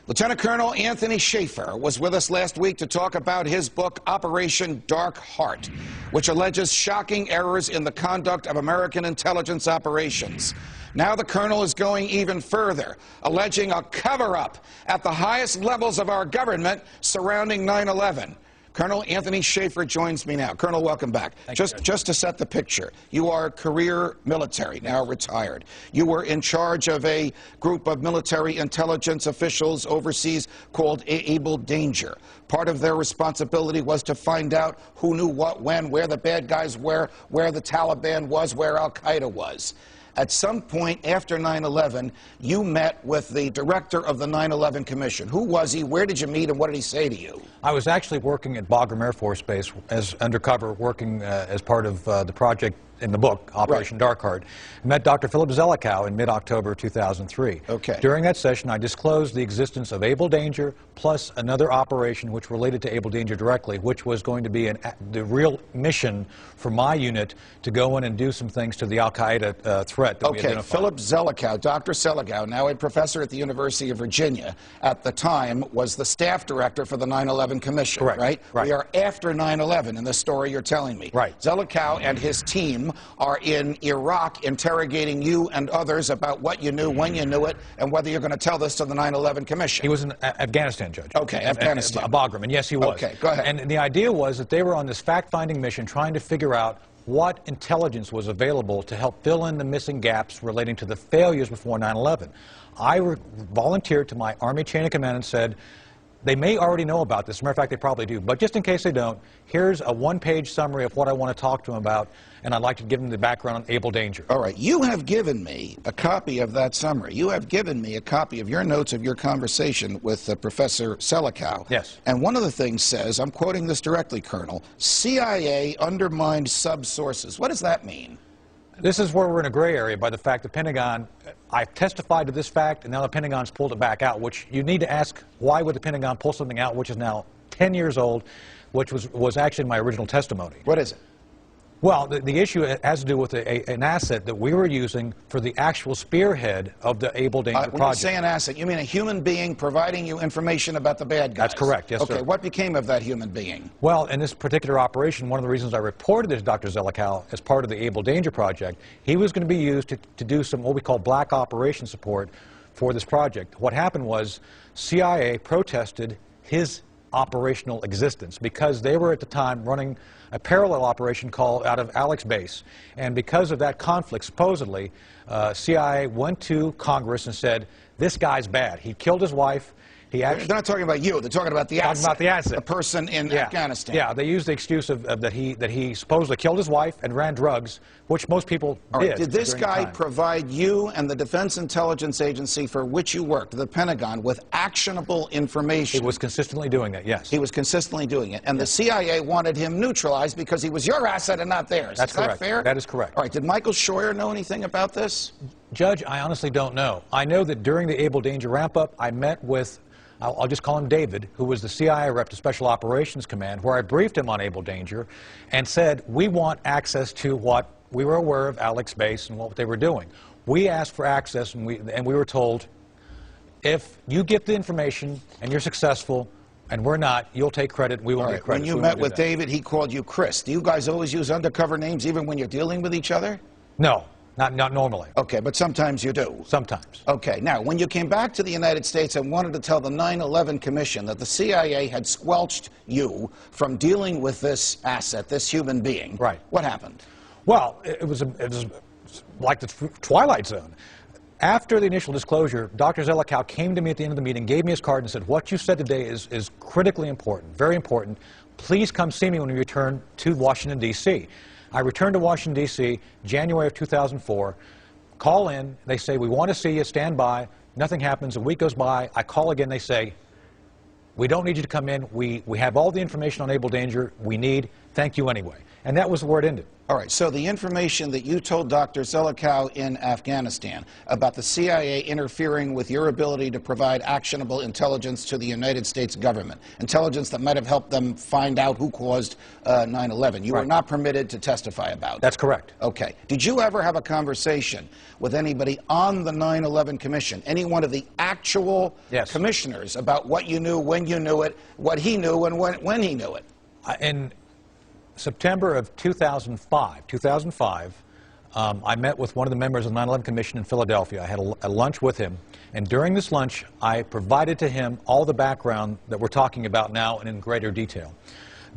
Lieutenant Colonel Anthony Schaffer was with us last week to talk about his book, Operation Dark Heart, which alleges shocking errors in the conduct of American intelligence operations. Now the colonel is going even further, alleging a cover-up at the highest levels of our government surrounding 9/11. Colonel Anthony Schaffer joins me now. Colonel, welcome back. Just to set the picture, you are career military, now retired. You were in charge of a group of military intelligence officials overseas called Able Danger. Part of their responsibility was to find out who knew what, when, where the bad guys were, where the Taliban was, where Al-Qaeda was. At some point after 9/11, you met with the director of the 9/11 Commission. Who was he? Where did you meet him? What did he say to you? I was actually working at Bagram Air Force Base as undercover, working as part of the project in the book, Operation Dark Heart. I met Dr. Philip Zelikow in mid-October 2003. Okay. During that session, I disclosed the existence of Able Danger plus another operation which related to Able Danger directly, which was going to be the real mission for my unit to go in and do some things to the Al-Qaeda threat that we identified. Philip Zelikow, Dr. Zelikow, now a professor at the University of Virginia, at the time was the staff director for the 9/11 Commission, right? We are after 9/11 in the story you're telling me. Right. Zelikow and his team are in Iraq interrogating you and others about what you knew, when you knew it, and whether you're going to tell this to the 9/11 Commission. He was in Afghanistan, Judge. Okay, Afghanistan. Bagram, and yes, he was. Okay, go ahead. And the idea was that they were on this fact-finding mission trying to figure out what intelligence was available to help fill in the missing gaps relating to the failures before 9/11. I volunteered to my Army chain of command and said, they may already know about this. As a matter of fact, they probably do. But just in case they don't, here's a one-page summary of what I want to talk to them about, and I'd like to give them the background on Able Danger. All right. You have given me a copy of that summary. You have given me a copy of your notes of your conversation with Professor Zelikow. Yes. And one of the things says, I'm quoting this directly, Colonel, CIA undermined sub-sources. What does that mean? This is where we're in a gray area by the fact the Pentagon, I've testified to this fact, and now the Pentagon's pulled it back out, which you need to ask, why would the Pentagon pull something out which is now 10 years old, which was actually my original testimony? What is it? Well, the issue has to do with an asset that we were using for the actual spearhead of the Able Danger project. When you say an asset, you mean a human being providing you information about the bad guys? That's correct, yes, sir. Okay, what became of that human being? Well, in this particular operation, one of the reasons I reported it to Dr. Zelikow as part of the Able Danger project, he was going to be used to do some what we call black operation support for this project. What happened was CIA protested his operational existence because they were at the time running a parallel operation called out of Alex Base, and because of that conflict, supposedly, CIA went to Congress and said, this guy's bad. He killed his wife. They're not talking about you. They're talking about the asset. Talking about the asset. The person in Afghanistan. Yeah, they used the excuse of that he supposedly killed his wife and ran drugs, which most people All right. did. Did this guy provide you and the Defense Intelligence Agency for which you worked, the Pentagon, with actionable information? He was consistently doing that, yes. He was consistently doing it. And the CIA wanted him neutralized because he was your asset and not theirs. That's correct. Is that fair? That is correct. All right. Did Michael Scheuer know anything about this? Judge, I honestly don't know. I know that during the Able Danger ramp-up, I met with, I'll just call him David, who was the CIA rep to Special Operations Command, where I briefed him on Able Danger and said, we want access to what we were aware of Alex Base and what they were doing. We asked for access, and we were told, if you get the information and you're successful and we're not, you'll take credit, we won't get credit. When you met with David, he called you Chris. Do you guys always use undercover names even when you're dealing with each other? No. Not normally. Okay, but sometimes you do. Sometimes. Okay, now, when you came back to the United States and wanted to tell the 9/11 Commission that the CIA had squelched you from dealing with this asset, this human being, what happened? Well, it was like the Twilight Zone. After the initial disclosure, Dr. Zelikow came to me at the end of the meeting, gave me his card and said, what you said today is critically important, very important. Please come see me when we return to Washington, D.C. I returned to Washington, D.C., January of 2004, call in, they say, we want to see you, stand by, nothing happens, a week goes by, I call again, they say, we don't need you to come in, we have all the information on Able Danger we need, thank you anyway. And that was where it ended. All right, so the information that you told Dr. Zelikow in Afghanistan about the CIA interfering with your ability to provide actionable intelligence to the United States government, intelligence that might have helped them find out who caused 9/11, you were not permitted to testify about. That's correct. Okay. Did you ever have a conversation with anybody on the 9/11 Commission, any one of the actual commissioners, about what you knew, when you knew it, what he knew, and when he knew it? In September of 2005, I met with one of the members of the 9/11 Commission in Philadelphia. I had a lunch with him, and during this lunch, I provided to him all the background that we're talking about now and in greater detail.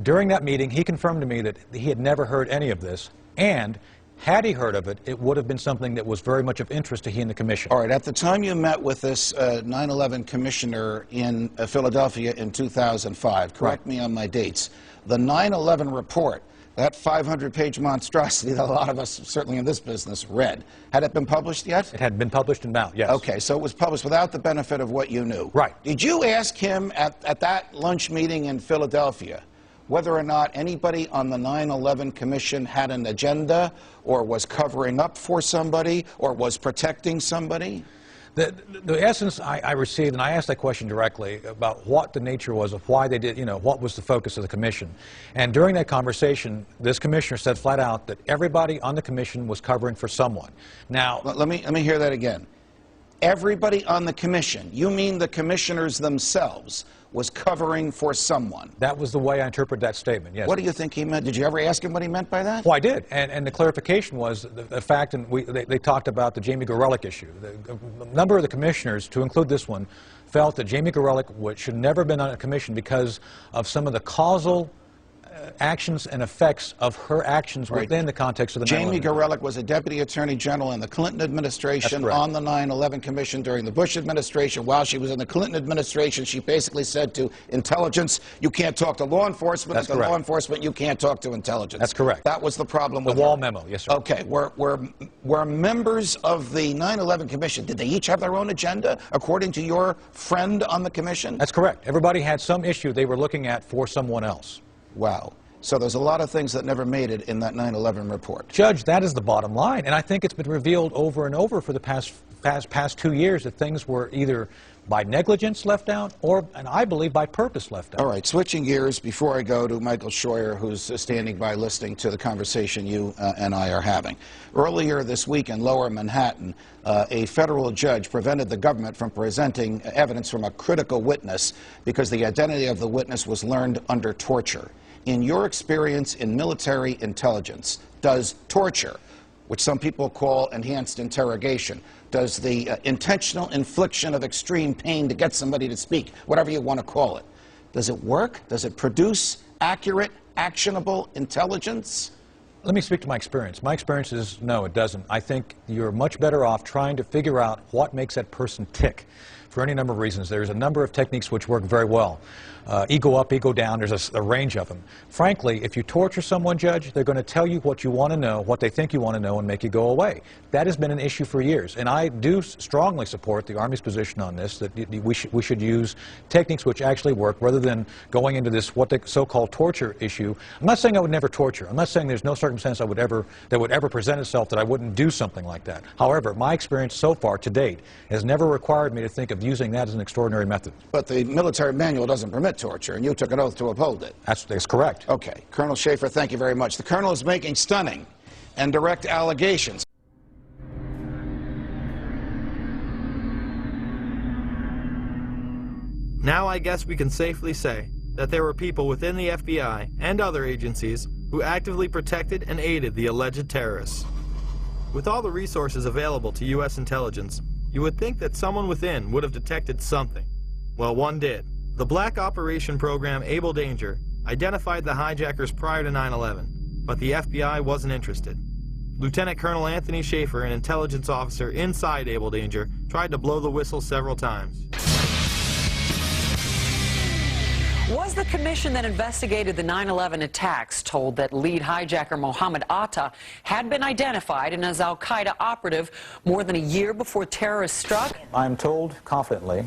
During that meeting, he confirmed to me that he had never heard any of this, and had he heard of it, it would have been something that was very much of interest to he and the Commission. All right, at the time you met with this 9/11 commissioner in Philadelphia in 2005, correct me on my dates, the 9/11 report, that 500-page monstrosity that a lot of us, certainly in this business, read, had it been published yet? It had been published in Mount, yes. Okay, so it was published without the benefit of what you knew. Right. Did you ask him at that lunch meeting in Philadelphia whether or not anybody on the 9/11 Commission had an agenda, or was covering up for somebody, or was protecting somebody? The essence I received, and I asked that question directly about what the nature was of why they did, what was the focus of the Commission. And during that conversation, this commissioner said flat out that everybody on the Commission was covering for someone. Now, let me hear that again. Everybody on the Commission, you mean the commissioners themselves, was covering for someone? That was the way I interpret that statement, yes. What do you think he meant? Did you ever ask him what he meant by that? Well, I did, and the clarification was the fact, and they talked about the Jamie Gorelick issue. A number of the commissioners, to include this one, felt that Jamie Gorelick should never have been on a commission because of some of the causal actions and effects of her actions within the context of the 9/11. Jamie Gorelick was a Deputy Attorney General in the Clinton administration on the 9/11 Commission during the Bush administration. While she was in the Clinton administration, she basically said to intelligence, you can't talk to law enforcement. That's correct. Law enforcement, you can't talk to intelligence. That's correct. That was the problem with the Wall her. Memo, yes, sir. Okay. Were members of the 9/11 Commission, did they each have their own agenda, according to your friend on the Commission? That's correct. Everybody had some issue they were looking at for someone else. Wow. So there's a lot of things that never made it in that 9/11 report. Judge, that is the bottom line, and I think it's been revealed over and over for the past 2 years that things were either by negligence left out or, and I believe, by purpose left out. All right, switching gears before I go to Michael Scheuer, who's standing by listening to the conversation you and I are having. Earlier this week in Lower Manhattan, a federal judge prevented the government from presenting evidence from a critical witness because the identity of the witness was learned under torture. In your experience in military intelligence, does torture, which some people call enhanced interrogation, does the intentional infliction of extreme pain to get somebody to speak, whatever you want to call it, does it work? Does it produce accurate, actionable intelligence? Let me speak to my experience. My experience is no, it doesn't. I think you're much better off trying to figure out what makes that person tick for any number of reasons. There's a number of techniques which work very well. Ego up, ego down, there's a range of them. Frankly, if you torture someone, Judge, they're going to tell you what you want to know, what they think you want to know, and make you go away. That has been an issue for years, and I do strongly support the Army's position on this, that we should use techniques which actually work rather than going into this what they so-called torture issue. I'm not saying I would never torture. I'm not saying there's no circumstance that would ever present itself that I wouldn't do something like that. However, my experience so far to date has never required me to think of using that as an extraordinary method. But the military manual doesn't permit torture, and you took an oath to uphold it. That's correct. Okay. Colonel Schaffer, thank you very much. The Colonel is making stunning and direct allegations. Now I guess we can safely say that there were people within the FBI and other agencies who actively protected and aided the alleged terrorists. With all the resources available to U.S. intelligence, you would think that someone within would have detected something. Well, one did. The Black Operation Program Able Danger identified the hijackers prior to 9/11, but the FBI wasn't interested. Lieutenant Colonel Anthony Schaffer, an intelligence officer inside Able Danger, tried to blow the whistle several times. Was the commission that investigated the 9/11 attacks told that lead hijacker Mohammed Atta had been identified and as al-Qaeda operative more than a year before terrorists struck? I'm told confidently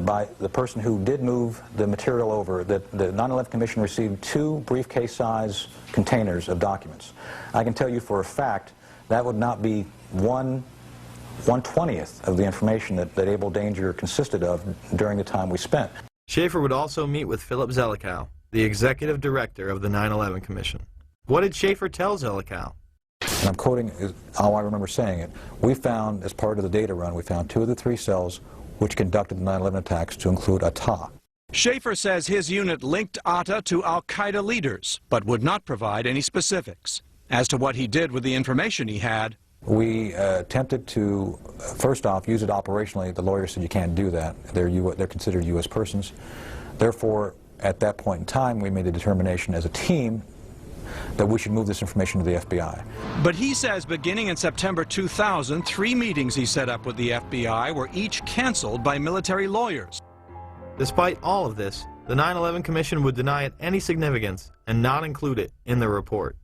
by the person who did move the material over, that the 9/11 Commission received 2 briefcase-size containers of documents. I can tell you for a fact that would not be 1/20th of the information that Able Danger consisted of during the time we spent. Schaffer would also meet with Philip Zelikow, the executive director of the 9/11 Commission. What did Schaffer tell Zelikow? And I'm quoting how I remember saying it. We found, as part of the data run, we found 2 of the 3 cells which conducted the 9/11 attacks, to include Atta. Schaffer says his unit linked Atta to al-Qaeda leaders, but would not provide any specifics. As to what he did with the information he had, we attempted to, first off, use it operationally. The lawyer said you can't do that. They're considered U.S. persons. Therefore, at that point in time, we made a determination as a team that we should move this information to the FBI. But he says beginning in September 2000, 3 meetings he set up with the FBI were each canceled by military lawyers. Despite all of this, the 9/11 Commission would deny it any significance and not include it in the report.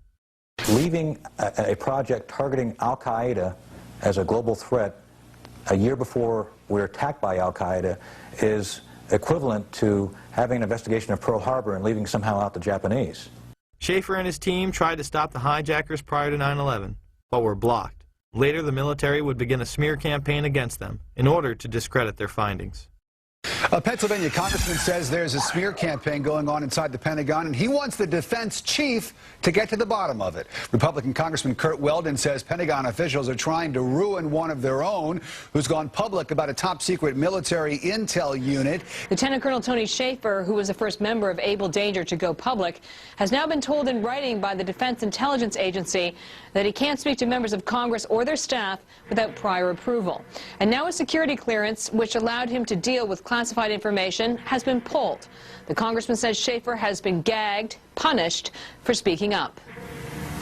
Leaving a project targeting al-Qaeda as a global threat a year before we're attacked by al-Qaeda is equivalent to having an investigation of Pearl Harbor and leaving somehow out the Japanese. Schaffer and his team tried to stop the hijackers prior to 9/11, but were blocked. Later, the military would begin a smear campaign against them in order to discredit their findings. A Pennsylvania congressman says there's a smear campaign going on inside the Pentagon, and he wants the defense chief to get to the bottom of it. Republican Congressman Kurt Weldon says Pentagon officials are trying to ruin one of their own who's gone public about a top-secret military intel unit. Lieutenant Colonel Tony Schaffer, who was the first member of Able Danger to go public, has now been told in writing by the Defense Intelligence Agency that he can't speak to members of Congress or their staff without prior approval. And now a security clearance, which allowed him to deal with classified information, has been pulled. The congressman says Schaffer has been gagged, punished for speaking up.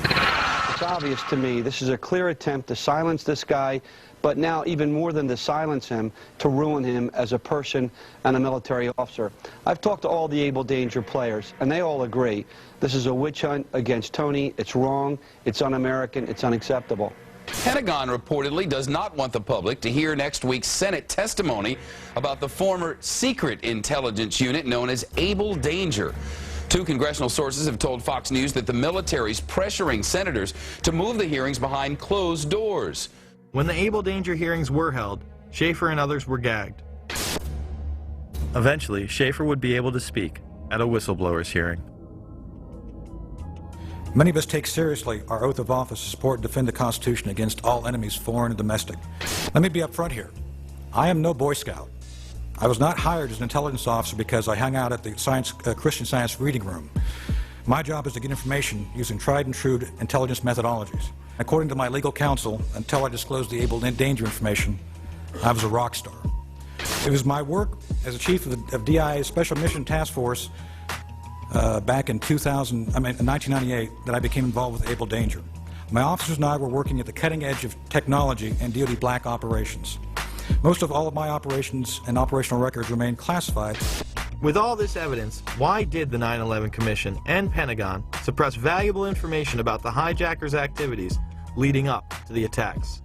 It's obvious to me this is a clear attempt to silence this guy, but now even more than to silence him, to ruin him as a person and a military officer. I've talked to all the Able Danger players, and they all agree this is a witch hunt against Tony. It's wrong, it's un-American, it's unacceptable. Pentagon reportedly does not want the public to hear next week's Senate testimony about the former secret intelligence unit known as Able Danger. 2 congressional sources have told Fox News that the military's pressuring senators to move the hearings behind closed doors. When the Able Danger hearings were held, Schaffer and others were gagged. Eventually, Schaffer would be able to speak at a whistleblower's hearing. Many of us take seriously our oath of office to support and defend the Constitution against all enemies, foreign and domestic. Let me be up front here. I am no Boy Scout. I was not hired as an intelligence officer because I hung out at the Christian Science reading room. My job is to get information using tried and true intelligence methodologies. According to my legal counsel, until I disclosed the Able Danger information, I was a rock star. It was my work as a chief of DIA's Special Mission Task Force back in 1998 that I became involved with Able Danger. My officers and I were working at the cutting edge of technology and DoD black operations. Most of all of my operations and operational records remain classified. With all this evidence, why did the 9/11 Commission and Pentagon suppress valuable information about the hijackers' activities leading up to the attacks?